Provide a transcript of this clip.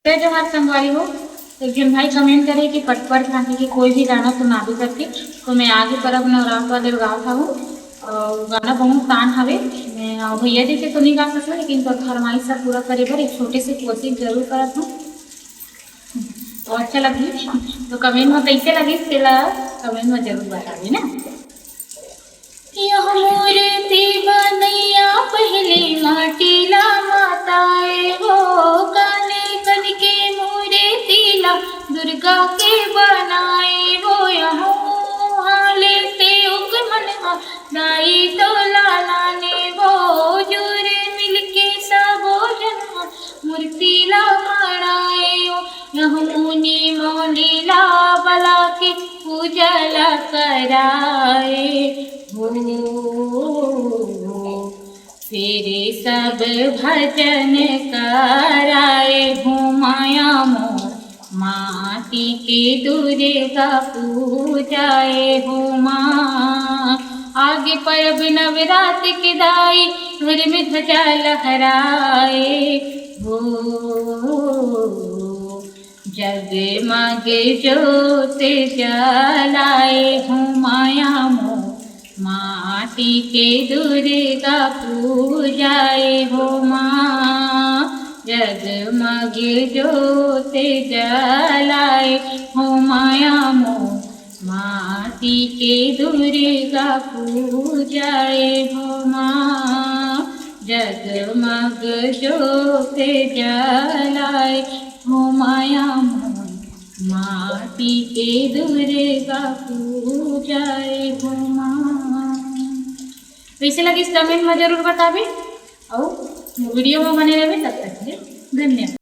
जय जोहार संगवारी हो। एक जन भाई कमेंट करे कि पटपर खाने की कोई भी गाना सुना भी करके, तो मैं आगे परब नवरात्र वाले गात हूँ और गाना बहुत तान हवे। मैं भैया जी के तो नहीं गा सकता, लेकिन तो फरमाइश सब पूरा करे बर एक छोटे से कोशिश जरूर करत हूँ। तो अच्छा लगी तो कमेंट में कैसे लगी तेला कमेंट में जरूर बताइए ना। यह मूर्ति बनैया पहले माटीला माताए हो, काने कन के मूर्तिला दुर्गा के बनाए हो। यहाँ लेते उग मनवा दाई तो लालाने वो, जुरे मिलके सबो जना मूर्तिला बनाए हो। यह मुनि मौलीला बला के पूजला कराए हो, फिर सब भजन कराए हो। माया मोर माटी के दुर्गा पूजाए हो माँ। आगे परब नवरात्र के दाई घर में ध्वजा लहराए हो, जगमग ज्योत जलाए हो। माया मोर माटी के दुर्गा पूजाए हो माँ, जगमग ज्योत जलाए हो। माया मोर माटी के दुर्गा पूजाए हो माँ, जगमग ज्योत जलाए हो। माया मोर माटी के दुर्गा पूजाए हो माँ। कैसे लगी कमेंट में जरूर बताबे और वीडियो में बने रहे। तब तक के लिए धन्यवाद।